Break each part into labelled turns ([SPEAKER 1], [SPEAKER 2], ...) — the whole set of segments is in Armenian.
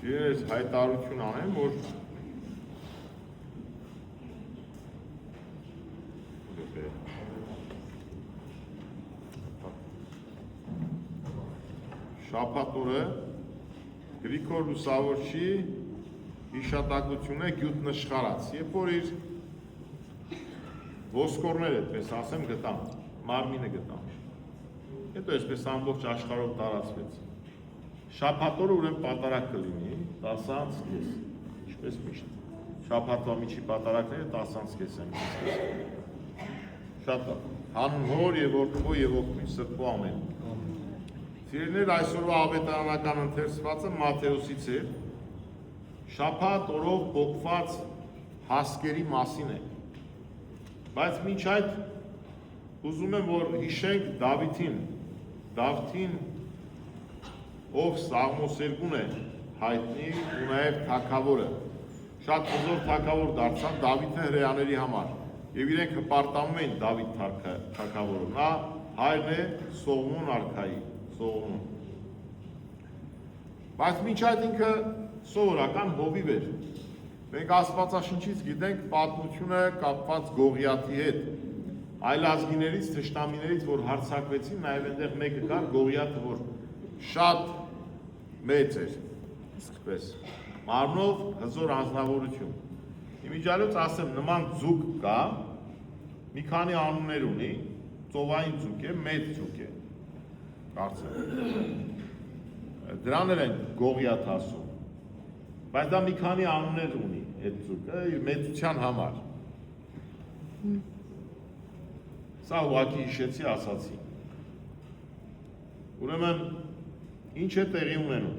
[SPEAKER 1] Ես հայտարարություն անեմ, որ շաբաթ օրը Գրիգոր Լուսավորչի հիշատակությունը գյուտ նշխարած, երբ որ իր ոսկորները, այդպես ասեմ, գտան, մարմինը գտան, հետո այսպես ամբողջ աշխարհով տարածվեց։ Շաբաթ օրը ուրեմն պատարագ կլինի 10:30, ինչպես միշտ։ Շաբաթվա միջի պատարագները 10:30 են։ Շատ լավ։ Հանուն Հոր եւ Որդու եւ Ոգու Սրբու ամեն։ Սիրելիներ, այսօրվա ավետարանական ընթերցվածը Մատթեոսից է։ Շաբաթ օրով փոխված հասկերի մասին է։ Բայց մինչ այդ ուզում եմ որ հիշենք Դավիթին, ով Սաղմոս 2-ն է հայտնի ու նաև թագավորը։ Շատ հզոր թագավոր դարձավ Դավիթը հրեաների համար եւ իրենք հպարտանում էին Դավիթ թագավորը։ Նա հայրն է Սողոմոն արքայի, Սողոմոն։ Բայց մինչ այդ ինքը սովորական հովիվ էր։ Մենք Աստվածաշնչից գիտենք պատմությունը կապված Գողիաթի հետ, այլ ազգիներից, թշնամիներից, որ հարձակվեցին, նաև այնտեղ մեկը կար Գողիաթը, որ շատ մեծ էր, այսպես, մարմնով հզոր անձնավորություն։ Իմիջիալոց ասեմ, նման ձուկ կա, մի քանի անուններ ունի, ծովային ձուկ է, մեծ ձուկ է, կարծեմ։ Դրաներ են Գողիաթ ասում, բայց դա մի քանի անուններ ունի, այդ ձուկը, իր մեծության համար։ Սա ուղղակի հիշեցի, ասացի։ Ուրեմն, ինչ է տեղի ունենում։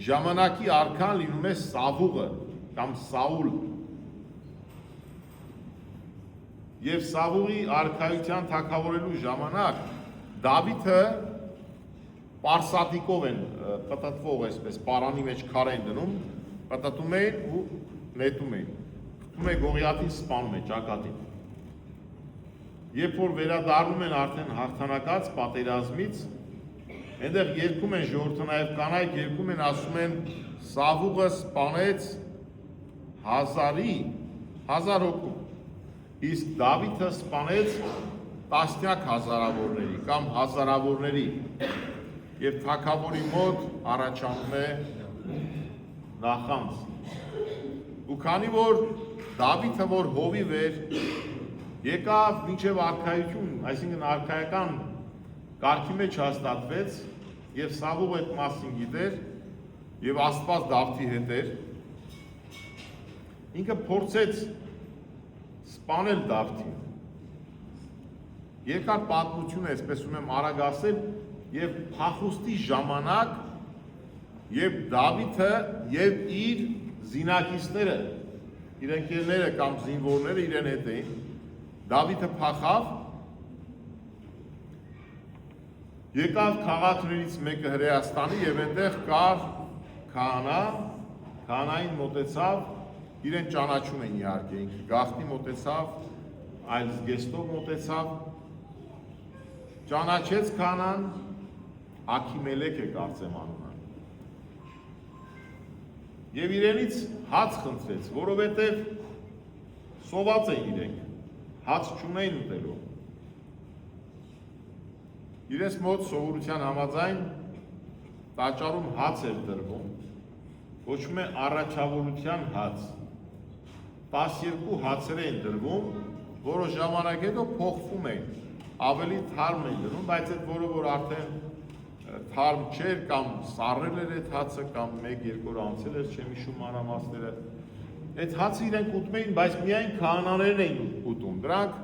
[SPEAKER 1] Ժամանակի արքան լինում է Սավուղը կամ Սաուլ։ Եվ Սավուղի արքայության թագավորելու ժամանակ Դավիթը պարսատիկով են պտտվող այսպես, պարանի մեջ քար են դնում, պտտում էին ու նետում էին։ Պտտում է Գողիաթին սպանում է ճակատին։ Երբ որ վերադառնում են արդեն հաղթանակած պատերազմից, այնտեղ երգում են ժողովուրդը նաև կանայք երգում են, ասում են Սավուղը սպանեց 1000 հոգու, իսկ Դավիթը սպանեց տասնյակ հազարավորների կամ հազարավորների եւ թագավորի մոտ առաջանում է նախանձ։ Ու քանի որ Դավիթը որ հովիվ էր, եկավ մինչև արքայություն, այսինքն արքայական կարգի մեջ հաստատվեց եւ Սավուղը այդ մասին գիտեր եւ Աստված Դավթի հետ էր, ինքը փորձեց սպանել Դավթին։ Երկար պատմություն է, այսպես ունեմ արագ ասել, եւ փախուստի ժամանակ եւ Դավիթը եւ իր զինակիցները, իր ընկերները կամ զինվորները իրեն հետ էին, Դավիթը փախավ, եկավ քաղաքներից մեկը Հրեաստանի եւ այնտեղ կար քահանային մոտեցավ, իրեն ճանաչում են իհարկե, ինքը գաղտնի մոտեցավ, այլ զգեստով մոտեցավ, ճանաչեց քահանան, Աքիմելեկ է կարծեմ անունը։ Եվ իրենից հաց խնդրեց, որովհետև սոված էին իրենք, հաց չունեին ուտելու։ Իրենց մոտ սովորության համաձայն տաճարում հաց էր դրվում, կոչվում է առաջավորության հաց։ 12 հացեր էին դրվում, որը ժամանակ հետո փոխվում էին, ավելի թարմ էին դնում, բայց այդ որը որ արդեն թարմ չէր կամ սառել էր այդ հացը կամ 1-2 օր անցել էր, չեմ հիշում մանրամասները։ Այդ հացը իրենք ուտում էին, բայց միայն քահանաներն էին ուտում։ Դրանք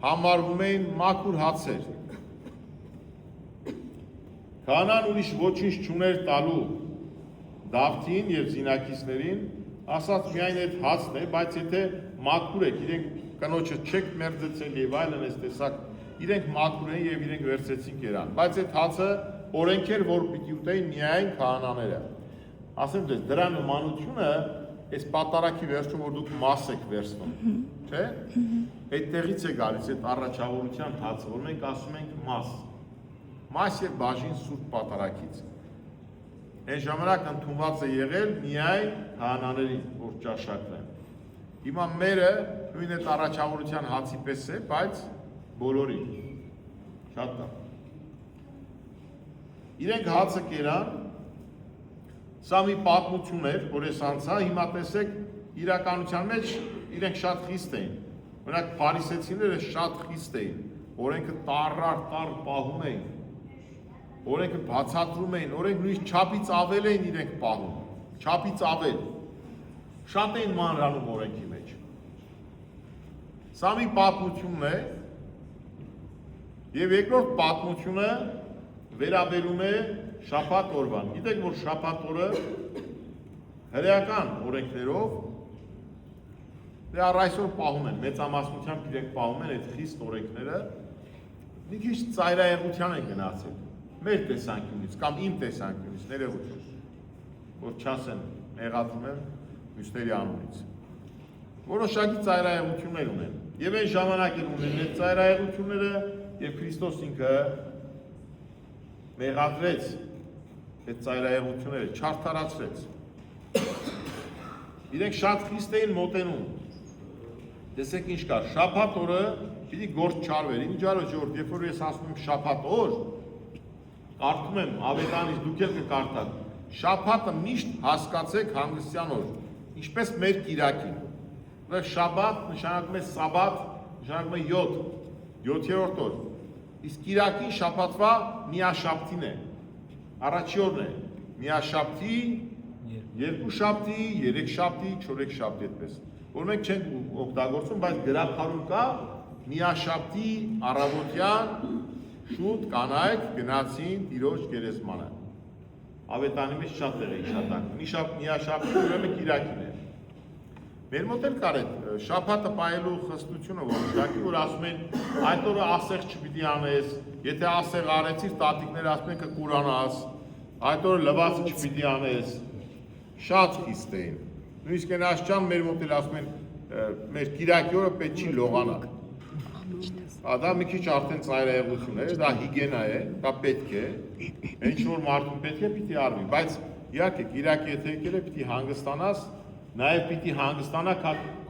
[SPEAKER 1] համարվում էին մաքուր հացեր։ Քահանան ուրիշ ոչինչ չուներ տալու Դավթին եւ զինակիցներին, ասաց միայն այդ հացն է, բայց եթե մաքուր եք, իրենք կնոջը չեք մերձեցել եւ այլն այս տեսակ իրենք մաքուր են եւ իրենք վերցեցին կերան, բայց այդ հացը օրենք էր, որ պիտի ուտեին միայն քահանաները։ Ասեմ ձեզ, դրա նմանությունը այս պատարագի վերջում որ դուք մաս եք վերցնում, չէ՞։ Այդտեղից է գալիս այդ առաջավորության հացը, որ մենք ասում ենք մաս եւ բաժին սուրբ պատարագից։ Այն ժամանակ ընդունված է եղել միայն քահանաներին, որ ճաշակվեն։ Հիմա մերը նույն այդ առաջավորության հացի պես է, բայց բոլորին։ Շատ լավ։ Իրենք հացը կերան, սա մի պատմություն էր, որ ես անցա, հիմա տեսեք իրականության մեջ իրենք շատ խիստ էին։ Օրինակ փարիսեցիները շատ խիստ էին, օրենքը տառ պահում էին, օրենքը բացատրում էին, օրենք նույնիսկ չափից ավել էին իրենք պահում, չափից ավել, շատ էին մանրանում օրենքի մեջ։ Սա մի պատմությունն է, և երկրորդ պատմությունը վերաբերում է շաբաթ օրվան։ Գիտեք, որ շաբաթ օրը հրեական օրենքներով առ այսօր պահում են, մեծամասնությամբ իրենք պահում են այդ խիստ օրենքները, մի քիչ ծայրահեղության են գնացել, մեր տեսանկյունից կամ իմ տեսանկյունից, ներողություն, որ չասեն մեղադրում եմ մյուսների անունից։ Որոշակի ծայրահեղություններ ունեն, և այն ժամանակին ունեն այդ ծայրահեղությունները, և Քրիստոս ինքը մեղադրեց այդ ծայրահեղությունները, չարդարացրեց։ Իրենք շատ խիստ էին մոտենում։ Տեսեք ինչ կար, շաբաթ օրը պիտի գործ չարվեր, ինչ արո ժողովուրդ, երբ որ ես ասում եմ շաբաթ օր, կարդում եմ ավետարանից, դուք էլ կկարդաք, շաբաթը միշտ հասկացեք հանգստյան օր, ինչպես մեր կիրակին։ Շաբաթ նշանակում է սաբաթ, նշանակում է 7-րդ օր, իսկ կիրակին շաբաթվա միաշաբթին է, առաջի օրն է, միաշաբթի, երկու շաբթի, երեք շաբթի, չորեք շաբթի այդպես, որ մենք չենք օգտագործում, բայց գրաբարում կա միաշաբթի առավոտյան շուտ կանայք գնացին Տիրոջ գերեզմանը։ Ավետարանի մեջ շատ տեղ է հիշատակվում, միաշաբթի ուրեմն կիրակին է։ Մեր մոտ էլ կար այդ շաբաթը պահելու խստությունը, որ ասում են այդ օրը ասեղ չպիտի անես, եթե ասեղ արեցիր, տատիկները ասում են կկուրանաս, այդ օրը լվացը չպիտի անես, շատ խիստ էին։ Նույնիսկ են աշճան մեր մոտ էլ ասում են մեր կիրակի օրը պետք չի լողանալ։ Դա մի քիչ արդեն ծայրահեղություն է, դա հիգիենա է, դա պետք է, ինչ որ մարդուն պետք է պիտի արվի, բայց իհարկե կիրակի եթե եկել է պիտի հանգստանաս, նաև պիտի հանգստանա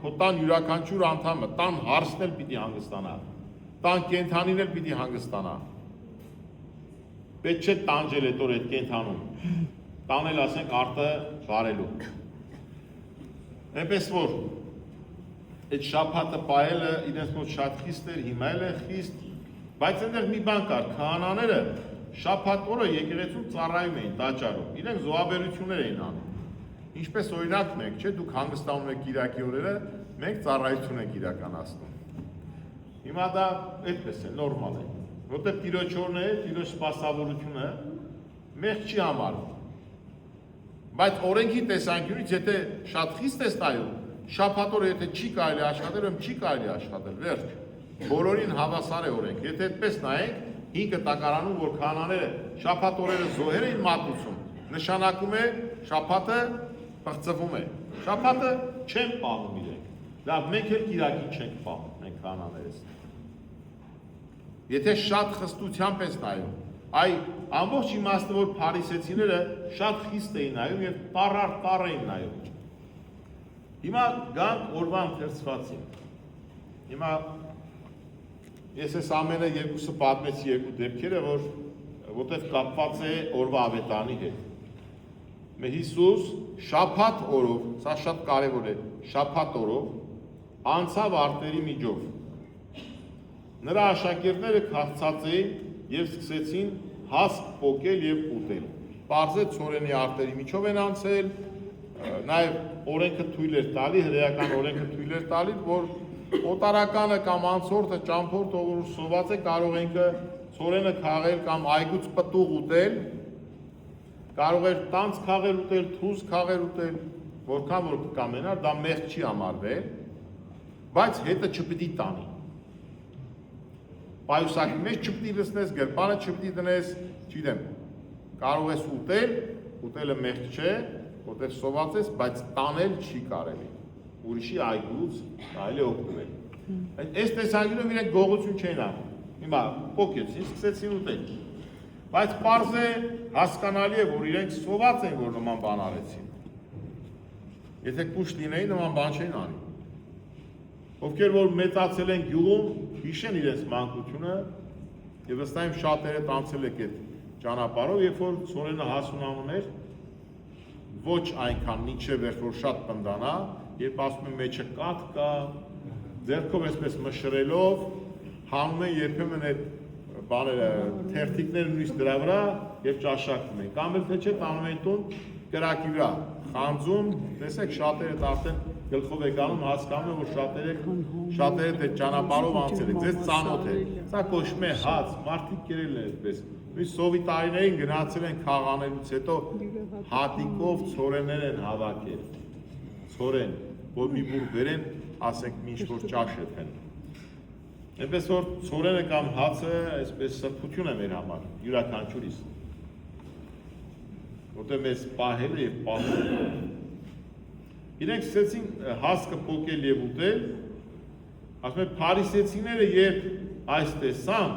[SPEAKER 1] քո տան յուրաքանչյուր անդամը, տան հարսն էլ պիտի հանգստանա, տան կենդանին էլ պիտի հանգստանա։ Պետք չէ տանջել այդ օր այդ կենդանում, տանել ասենք արտը վարելու։ Այնպես որ այդ շաբաթը պահելը իրենց մոտ շատ խիստ էր, հիմա էլ է խիստ, բայց այնտեղ մի բան կար, քահանաները շաբաթ օրը եկեղեցում ծառայում էին, տաճարում, իրենք զոհաբերություններ էին անում։ Ինչպես օրինակ մենք, չէ, դուք հանգստանում եք կիրակի օրերը, մենք ծառայություն ենք իրականացնում։ Հիմա դա այդպես է, նորմալ է, որտեղ Տիրոջ օրն է, Տիրոջ սպասավորությունը մեղք չի համարվում։ Բայց օրենքի տեսանկյունից, եթե շատ խիստ ես նայում, շաբաթ օրը եթե չի կարելի աշխատել, ում չի կարելի աշխատել, վերջ, բոլորին հավասար է օրենք, եթե այդպես նայենք, 5 տակարանում, որ քահանաները շաբաթ օրերը զոհեր էին մատուցում, նշանակում է շաբաթը պղծվում է, շաբաթը չեն պահում իրենք, լավ, մենք էլ կիրակին չենք պահում, մենք քահանաներս։ Եթե շատ խստությամբ ես նայում, այ ամբողջ իմաստը, որ փարիսեցիները շատ խիստ էին նայում և տառ էին նայում։ Հիմա գանք օրվա ընթերցվածին։ Հիմա ես ես ամենը երկուսը պատմեցի երկու դեպքերը, որտեղ կապված է օրվա ավետարանի հետ։ Հիսուս շաբաթ օրով, սա շատ կարևոր է, շաբաթ օրով անցավ արտերի միջով։ Նրա աշակերտները քաղցած էին և սկսեցին հասկ պոկել և ուտել։ Պարզեց ցորենի արտերի միջով են անցել, նաև օրենքը թույլ էր տալի, հրեական օրենքը թույլ էր տալի, որ օտարականը կամ անցորդը, ճամփորդը, որ սոված է, կարող ինքը ցորենը քաղել կամ այգուց պտուղ ուտել, կարող էր տանց քաղել ուտել, թուզ քաղել ուտել, որքան որ կկամենար, դա մեղք չի համարվել, բայց հետը չպիտի տանի։ Պայուսակի մեջ չպիտի լցնես, գրպանը չպիտի դնես, չգիտեմ, կարող ես ուտել, ուտելը մեղք չէ, որտեղ սոված ես, բայց տանել չի կարելի, ուրիշի այգուց կարելի օգտվել։ Այս տեսանկյունով իրենք գողություն չեն անում, հիմա պոկեցին, սկսեցին ուտել, բայց պարզ է հասկանալի է, որ իրենք սոված են, որ նման բան արեցին։ Եթե կուշտ լինեին, նման բան չէին անի։ Ովքեր որ մեծացել են գյուղում, հիշեն իրենց մանկությունը, եւ վստահ եմ շատերը տանցել եք այդ ճանապարհով, երբ որ Սորենը հասունանում էր, ոչ այնքան մինչև էր, որ շատ պնդանա, երբ ասում են մեջը կաթ կա, ձեռքով այսպես մշրելով, հանում են երբեմն այդ բաները, թերթիկները նույնիսկ դրա վրա եւ ճաշակում են։ Կամ էլ թե չէ տանում են տուն կրակի վրա, խանձում, տեսեք շատերը արդեն գլխով եք անում, հասկանում են, որ շատերը այդ ճանապարհով անցել են, ձեզ ծանոթ է։ Սա կոչվում է հաց, մարդիկ կերել են այդպես։ Նույնիսկ սովետարիներին գնացել են խաղանելուց հետո հատիկով ցորեններ են հավաքել։ Ցորեն, որ մի բուր բերեն, ասենք ինչ որ ճաշ եթեն։ Այնպես որ ցորենը կամ հացը այսպես սրբություն է մեր համար, յուրաքանչյուրիս։ Որտեղ մեզ պահել է եւ պահել է։ Իրենք սկսեցին հասկը փոկել եւ ուտել, ասում են փարիսեցիները երբ այս տեսան,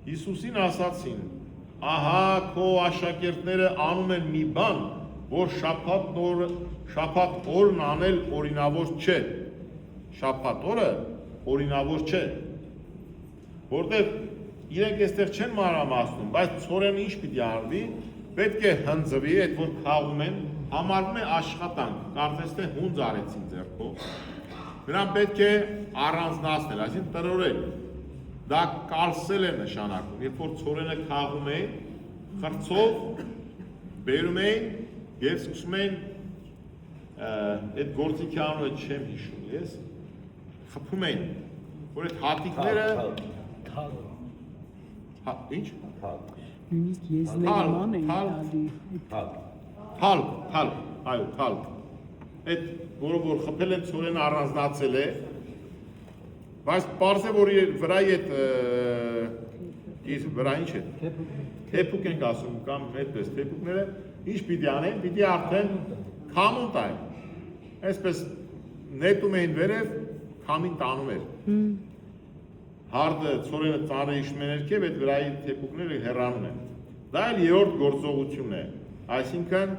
[SPEAKER 1] Հիսուսին ասացին. ահա քո աշակերտները անում են մի բան, որ շաբաթ օրն անել օրինավոր չէ։ Շաբաթ օրը օրինավոր չէ։ Որտեղ իրենք այստեղ չեն մանրամասնում, բայց ցորենը ինչ պիտի արվի, պետք է հնձվի, այդ որ խաղում են, համարվում է աշխատանք, կարծես թե հունձ արեցին ձեռքով։ Նրան պետք է առանձնացնել, այսինքն տրորել։ Դա կալսել է նշանակում, երբ որ ցորենը խաղում էին, խրձով բերում էին եւ սկսում էին այդ գործիքի անունը չեմ հիշում ես, խփում էին, որ այդ հատիկները ինչ?
[SPEAKER 2] Նույնիսկ եզներման են տալի։
[SPEAKER 1] Թալկ, այո, թալկ։ Այդ որը որ խփել են ցորենը առանձնացել է, բայց պարզ է, որ վրայի այդ վրա ինչ է, թեփուկ ենք ասում կամ այդպես թեփուկները ինչ պիտի անեն, պիտի արդեն քամուն տային, այսպես նետում էին վերև, քամին տանում էր, հարդը ցորենը ծառը իշխում են ներքև, այդ վրայի թեփուկները հեռանում են, դա էլ երրորդ գործողությունն է, այսինքն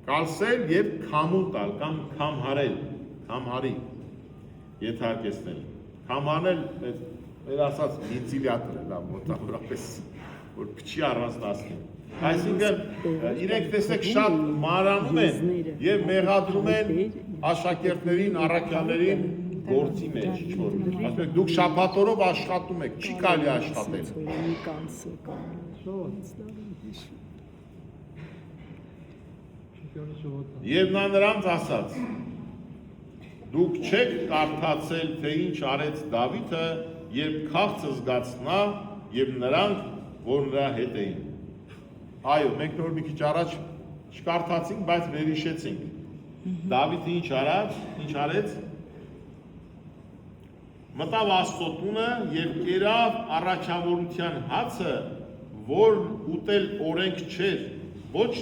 [SPEAKER 1] կալսել և քամուն տալ կամ քամհարել, քամհարի եթարկեցնել, քամանել մեր ասած վինտիլյատոր է, լավ մոտավորապես, որ փչի առանձնացնի։ Այսինքն իրենք տեսեք շատ մանրանում են եւ մեղադրում են աշակերտներին, առաքյալներին գործի մեջ, ինչ-որ։ Ասում եք դուք շաբաթօրով աշխատում եք, չի կարելի աշխատել։ Եվ նա նրանց ասաց. դուք չեք կարդացել, թե ինչ արեց Դավիթը, երբ քաղցը զգացնա եւ նրանք, որ նրա հետ էին։ Այո, մենք նոր մի քիչ առաջ չկարդացինք, բայց վերհիշեցինք։ Դավիթը ինչ արեց, մտավ Աստծո տունը եւ կերավ առաջավորության հացը, որ ուտել օրենք չէր, ոչ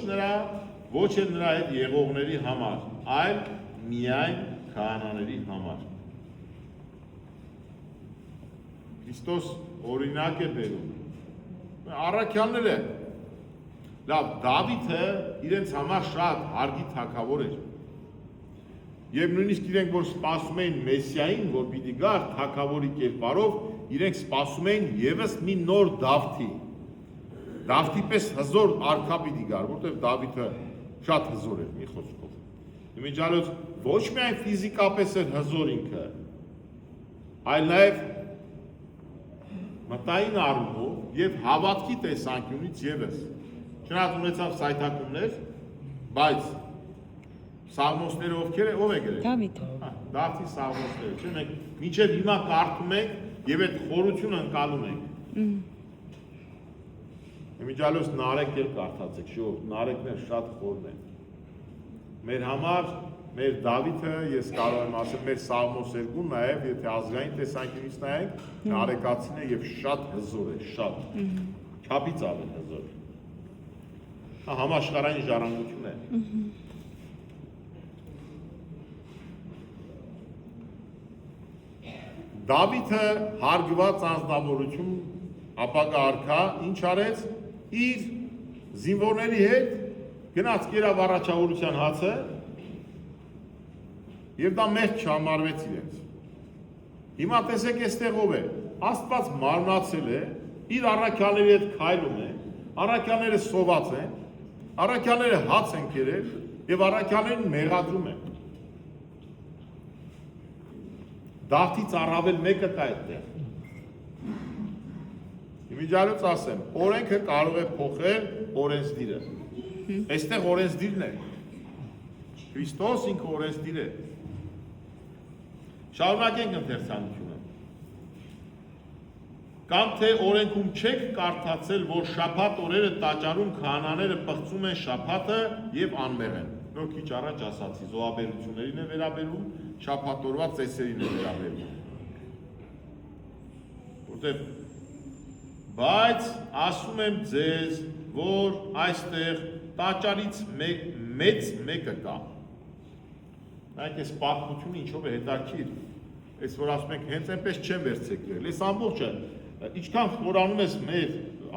[SPEAKER 1] էլ նրա հետ եղողների համար, այլ միայն քահանաների համար։ Քրիստոս օրինակ է բերում։ Առաքյալները, լավ, Դավիթը իրենց համար շատ հարգի թագավոր էր։ Եվ նույնիսկ իրենք, որ սպասում էին Մեսիային, որ պիտի գար թագավորի կերպարով, իրենք սպասում էին ևս մի նոր Դավթի։ Դավթի պես հզոր արքա պիտի գար, որտեղ Դավիթը շատ հզոր էր մի խոսքով։ Իմիջիալոց ոչ միայն ֆիզիկապես էր հզոր ինքը, այլ նաև մտային առումով եւ հավատքի տեսանկյունից եւս։ Չնայած ունեցավ սայթակումներ, բայց Սաղմոսները ով է գրել։
[SPEAKER 2] Դավիթը։
[SPEAKER 1] Դավթի Սաղմոսները, չէ՞, մենք մինչև հիմա կարդում ենք եւ այդ խորությունը ընկալում ենք։ Իմիջիալոց Նարեկ էլ կարդացեք, շուտ, Նարեկներ շատ խորն են։ Մեր համար, մեր Դավիթը, ես կարող եմ ասել, մեր Սաղմոս 2 նաև, եթե ազգային տեսանկյունից նայենք, Նարեկացին է եւ շատ հզոր է, շատ։ Չափից ավելի հզոր։ Համաշխարհային ժառանգություն է։ Դավիթը հարգված անձնավորություն, ապագա արքա, ինչ արեց, իր զինվորների հետ գնաց կերավ առաջավորության հացը եւ դա մեղք չհամարվեց իրենց։ Հիմա տեսեք այստեղ ով է, Աստված մարմնացել է, իր առաքյալների հետ քայլում է, առաքյալները սոված են, առաքյալները հաց են կերել եւ առաքյալներին մեղադրում են։ Դավթից առավել մեկը կա այդտեղ։ Իմիջիալից ասեմ, օրենքը կարող է փոխել օրենսդիրը։ Այստեղ օրենսդիրն է։ Քրիստոս ինքը օրենսդիր է։ Շարունակենք ընթերցանությունը։ Կամ թե օրենքում չեք կարդացել, որ շաբաթ օրերը տաճարում քահանաները պղծում են շաբաթը եւ անմեղ են։ Նոր քիչ առաջ ասացի, զոհաբերություններին է վերաբերում, շաբաթօրվա ծեսերին է վերաբերում։ Որտեղ բայց ասում եմ ձեզ, որ այստեղ տաճարից մեծ մեկը կա։ Նայեք այս պատմությունը ինչով է հետաքրքիր։ Այս որ ասում ենք հենց այնպես չեն վերցրել։ Այս ամբողջը ինչքան խորանում ես մեր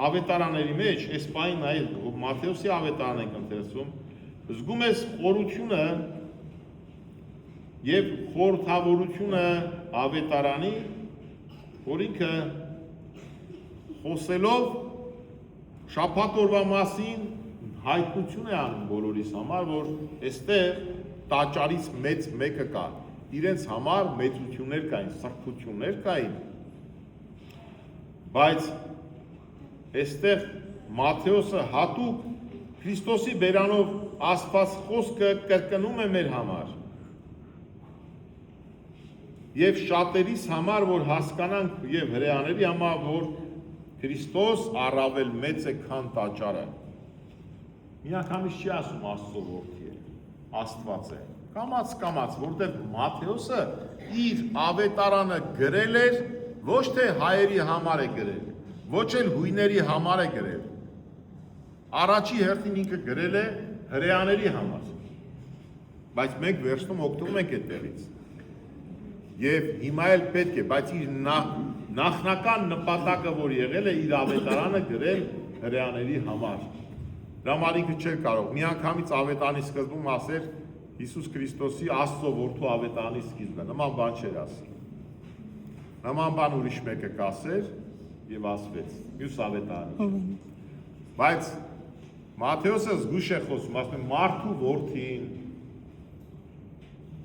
[SPEAKER 1] ավետարանների մեջ, այս պահին նայեք Մատթեոսի ավետարանն ենք ընթերցում, զգում ես խորությունը եւ խորհրդավորությունը ավետարանի, որ ինքը խոսելով շաբաթ օրվա մասին հայտնություն է անում բոլորիս համար, որ այստեղ տաճարից մեծ մեկը կա, իրենց համար մեծություններ կային, սրբություններ կային, բայց այստեղ Մատթեոսը հատուկ Քրիստոսի բերանով Աստված խոսքը կրկնում է մեր համար եւ շատերիս համար, որ հասկանանք եւ հրեաների համար, որ Քրիստոս առավել մեծ է, քան տաճարը։ Միանգամից չի ասում Աստծո որդի է, Աստված է։ Կամաց, որտեղ Մատթեոսը իր ավետարանը գրել էր, ոչ թե հայերի համար է գրել, ոչ էլ հույների համար է գրել։ Առաջի հերթին ինքը գրել է հրեաների համար։ Բայց մենք վերջնում օգտվում ենք այդտեղից։ Եվ հիմա էլ պետք է, բայց իր նախնական նպատակը, որ եղել է իր ավետարանը գրել հրեաների համար։ Դրա համար ինքը չէր կարող։ Միանգամից ավետարանի սկզբում ասեր Հիսուս Քրիստոսի Աստծո որդու ավետարանի սկիզբը, նման բան չէր ասի։ Նման բան ուրիշ մեկը կասեր եւ ասվեց մյուս ավետարանի։ Բայց Մատթեոսը զգուշ է խոսում, ասում է մարդու որդին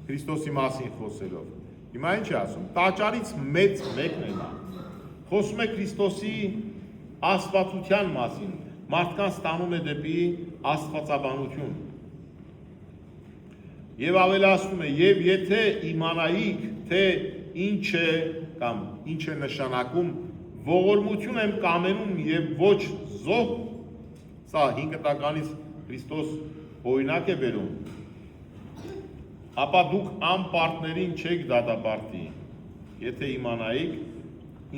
[SPEAKER 1] Քրիստոսի մասին խոսելով։ Հիմա ինչ է ասում, տաճարից մեծ մեկն է նա։ Խոսում է Քրիստոսի աստվածության մասին, մարդկանց տանում է դեպի աստվածաբանություն։ Եվ ավելացնում է, եւ եթե իմանայիք, թե ինչ է կամ ինչ է նշանակում ողորմություն եմ կամենում եւ ոչ զոհ, սա 5 տականից Քրիստոս օրինակ է բերում, ապա դուք անպարտներին չեք դատապարտի, եթե իմանայիք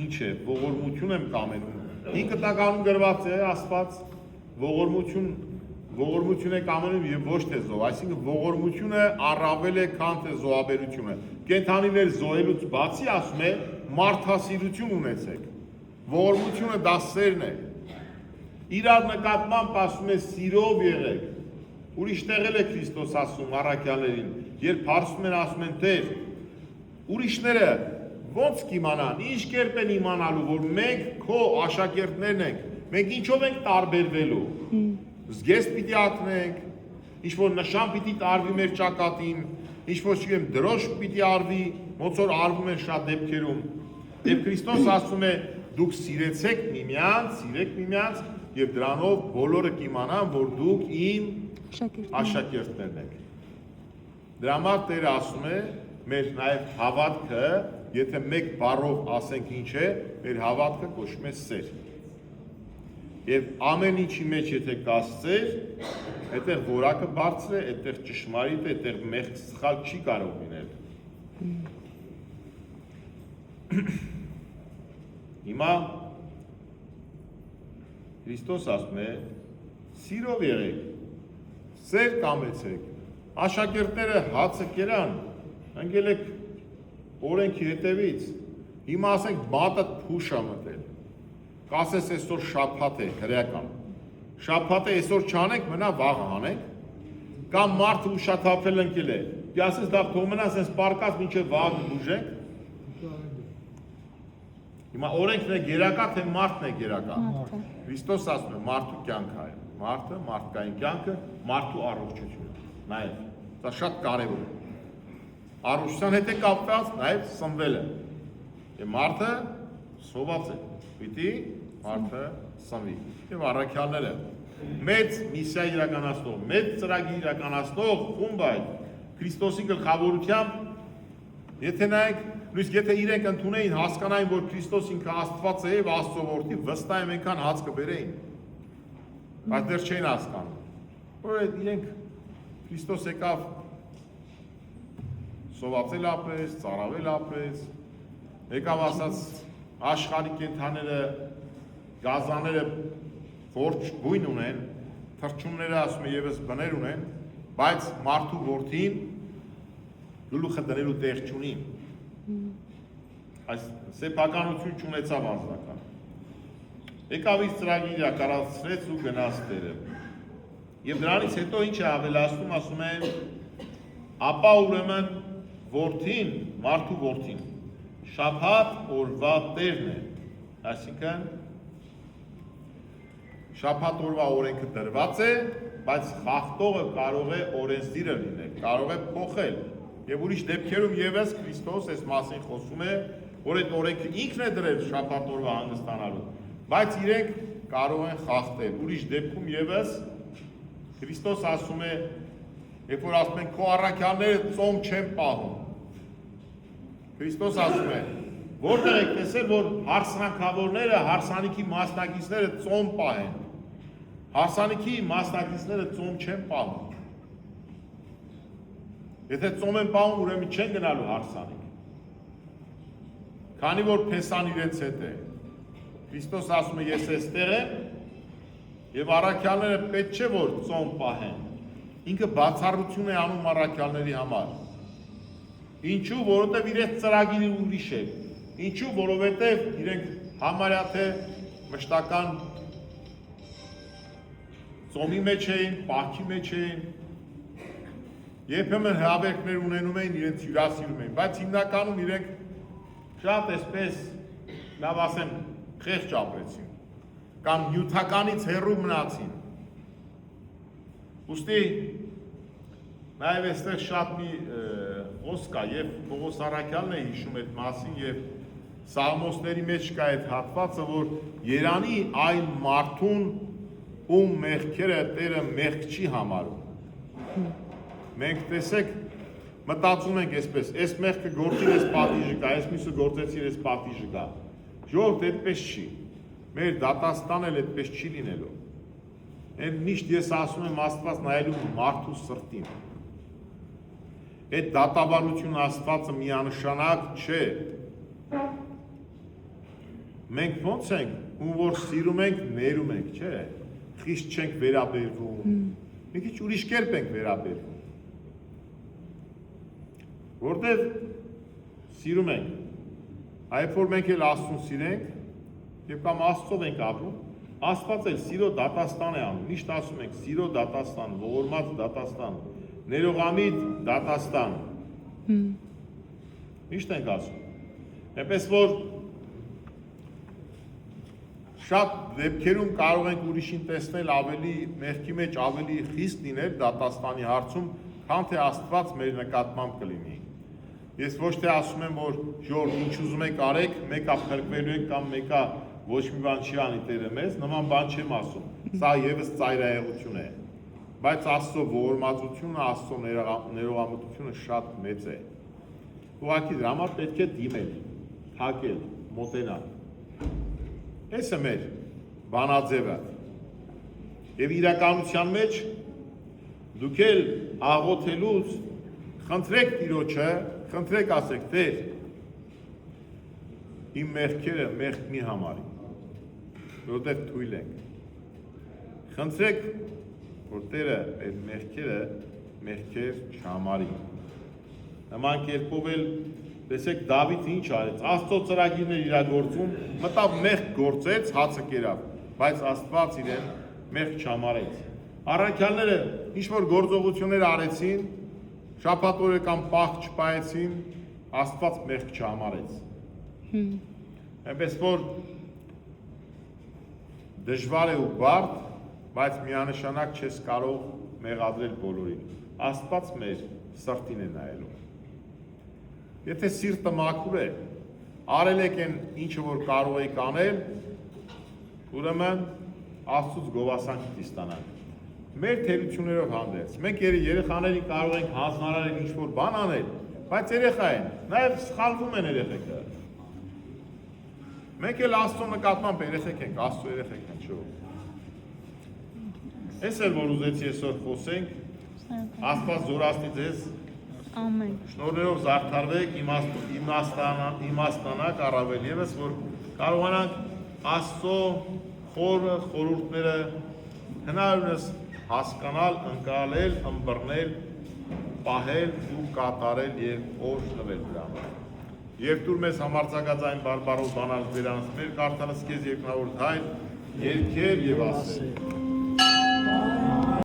[SPEAKER 1] ինչ է, ողորմություն եմ կամենում։ 5 տականում գրված է Աստված ողորմություն է կամենում եւ ոչ թե զոհ, այսինքն ողորմությունը առավել է, քան թե զոհաբերությունը։ Կենդանիներ զոհելուց բացի ասում է մարդասիրություն ունեցեք։ Ողորմությունը դա սերն է։ Իրար նկատմամբ ասում է սիրով եղեք։ Ուրիշ տեղել է Քրիստոս ասում առաքյալներին, երբ հարցնում են ասում են Տեր, ուրիշները ո՞նց կիմանան, ինչ կերպ են իմանալու, որ մենք քո աշակերտներն ենք, մենք ինչով ենք տարբերվելու։ Զգեստ պիտի ակնենք, ինչ որ նշան պիտի տարվի մեր ճակատին, ինչ որ չգիտեմ դրոշ պիտի արվի, ոնց որ արվում են շատ դեպքերում։ Եվ Քրիստոս ասում է դուք սիրեցեք միմյանց եւ դրանով բոլորը կիմանան, որ դուք իմ աշակերտներն եք։ Դրա համար Տերը ասում է մեր նաեւ հավատքը, եթե մեկ բառով ասենք ինչ է, մեր հավատքը կոչվում է սեր։ Եվ ամեն ինչի մեջ եթե կա սեր, այդտեղ որակը բարձր է, այդտեղ ճշմարիտ է, այդտեղ մեղք սխալ չի կարող լինել։ Հիմա Քրիստոս ասում է, սիրով եղեք, սեր կամեցեք, աշակերտները հացը կերան, ընկել եք օրենքի հետևից, հիմա ասենք բատը փուշ է մտել, կասես այսօր շաբաթ է, հրեական, շաբաթը այսօր չանենք, մնա վաղ անենք, կամ մարդը ուշաթափել ընկել է, ասես դա թող մնա ասես պարկած մինչև վաղ բուժենք, հիմա օրենքն է գերակա, թե մարդն է գերակա, Քրիստոս ասում է մարդու կյանքը է, մարդը, մարդկային կյանքը, մարդու առողջությունը, նաև, դա շատ կարևոր է, առողջության հետ է կապված, նաև սնվել է, մարդը սոված է, պիտի մարդը սնվի, և առաքյալները, մեծ միսիա իրականացնող, մեծ ծրագիր իրականացնող խումբ այդ Քրիստոսի գլխավորությամբ, եթե նայենք, նույնիսկ եթե իրենք ընդունեին հասկանային, որ Քրիստոս ինքը Աստված է և Աստծո որդի, վստահ եմ այնքան հաց կբերեին, բայց դեռ չէին հասկանում, որ իրենք Քրիստոս եկավ սովածել ապրեց, ծարավել ապրեց, եկավ ասաց աշխարհի կենդանիները, գազանները որջ բույն ունեն, թռչունները ասում է ևս բներ ունեն, բայց մարդու որդին գլուխը դնելու տեղ չունին։ Այս սեփականություն չունեցավ անձնական։ Եկավ իր ծրագիրը իրականացրեց ու գնաց Տերը։ Եվ դրանից հետո ինչ է ավելացնում, ասում է, ապա ուրեմն որդին, մարդու որդին, շաբաթ օրվա Տերն է, այսինքն շաբաթ օրվա օրենքը դրված է, բայց խախտողը կարող է օրենսդիրը լինել, կարող է փոխել։ Եվ ուրիշ դեպքերում ևս Քրիստոս այս մասին խոսում է, որ այդ օրենքը ինքն է դրել շաբաթ օրվա հանգստանալու, բայց իրենք կարող են խախտել։ Ուրիշ դեպքում ևս Քրիստոս ասում է, երբ որ ասում են քո առաքյալները ծոմ չեն պահում։ Քրիստոս ասում է, որտեղ եք տեսել, որ հարսանքավորները, հարսանիքի մասնակիցները ծոմ պահեն։ Հարսանիքի մասնակիցները ծոմ չեն պահում։ Եթե ծոմ են պահում, ուրեմն չեն գնալու հարսանիք։ Քանի որ Փեսան իրենց հետ է։ Քրիստոս ասում է, ես այստեղ եմ, եւ առաքյալները պետք չէ որ ծոմ պահեն։ Ինքը բացառություն է անում առաքյալների համար։ Ինչու, որովհետեւ իրենց ծրագիրը ուրիշ է։ Ինչու, որովհետեւ իրենք համարյա թե մշտական ծոմի մեջ էին, պահքի մեջ էին, երբեմն հավերքներ ունենում էին, իրենց հյուրասիրում էին, բայց հիմնականում իրենք շատ այսպես, լավ ասեմ, խեղճ ապրեցին, կամ նյութականից հեռու մնացին։ Ուստի նաև այստեղ շատ մի խոսք կա, եւ Պողոս առաքյալն է հիշում այդ մասին, եւ Սաղմոսների մեջ կա այդ հատվածը, որ երանի այն մարդուն, ում մեղքերը Տերը մեղք չի համարում։ Մենք տեսեք, մտածում ենք այսպես, այս մեղքը գործին այս պատիժը կա, այս մյուսը գործեցին այս պատիժը կա։ Ժողովուրդ այդպես չի։ Մեր դատաստանը էլ այդպես չի լինելու։ Այն միշտ ես ասում եմ Աստված նայելու մարդու սրտին։ Այդ դատավարությունը Աստվածը միանշանակ չէ։ Մենք ոնց ենք, ում որ սիրում ենք, ներում ենք, չէ։ Խիստ չենք վերաբերվում, մի քիչ ուրիշ կերպ ենք վերաբերվում, որտև սիրում ենք, այբ որ մենք էլ Աստծուն սիրենք, և կամ Աստծով ենք ապրում, Աստված էլ սիրո դատաստան է անում, միշտ ասում ենք սիրո դատաստան, ողորմած դատաստան, ներողամիտ դատաստան, միշտ ենք ասում, այնպես որ շատ դեպքերում կարող ենք ուրիշին տեսնել ավելի մեղքի մեջ ավելի խիստ լինել դատաստանի հարցում, քան թե Աստված մեր նկատմամբ կլինի։ Ես ոչ թե ասում եմ, որ ժողովուրդ ինչ ուզում եք արեք, մեկը փրկվելու եք կամ մեկը ոչ մի բան չի անի Տերը մեզ, նման բան չեմ ասում։ Սա եւս ծայրահեղություն է։ Բայց Աստծո ողորմածությունը, Աստծո ներողամտությունը շատ մեծ է։ Ուղղակի դրա համար պետք է դիմել, թակել, մոտենալ։ Այս է մեր բանաձևը, և իրականության մեջ դուք էլ աղոթելուց խնդրեք Տիրոջը, խնդրեք ասեք, Տեր, իմ մեղքերը մեղք մի համարի, որովհետև թույլ ենք, խնդրեք, որ Տերը այդ մեղքերը մեղքեր չհամարի, նման կերպով էլ տեսեք Դավիթ ինչ արեց, Աստծո ծրագիրներ իրագործում, մտավ մեղք գործեց, հացը կերավ, բայց Աստված իրեն մեղք չամարեց։ Առաքյալները ինչ-որ գործողություններ արեցին, շաբաթօրական պահ չպայեցին, Աստված մեղք չամարեց։ Այնպես որ դժվար է ու բարդ, բայց միանշանակ չես կարող մեղադրել բոլորին։ Աստված մեր սրտին է նայելու։ Եթե սիրտը մաքուր է, արել եք այն ինչը որ կարող եք անել, ուրեմն Աստծուց գովասանք ստանանք։ Մեր թերություններով հանդերձ, մենք երեխաներին կարող ենք հանձնարարել ինչ-որ բան անել, բայց երեխա են, նաև սխալվում են երեխեքը։ Մենք էլ Աստծո նկատմամբ երեխեք ենք, Աստծո երեխեք ենք, չէ՞։ Այս էլ որ ուզեցի այսօր խոսենք, Աստված զորացնի ձեզ,
[SPEAKER 3] Ամեն։
[SPEAKER 1] շնորհներով զարդարվեք, իմաստանաք առավել ևս, որ կարողանանք Աստծո խորը խորհուրդները հնարավորինս հասկանալ, ընկալել, ըմբռնել, պահել ու կատարել եւ օրհնվել դրանով։ Եվ դուր մեզ համարձակած բարբարով բանալ դրանց մեր կարդալս քեզ երկնավոր Հայր, երկեր եւ ասել։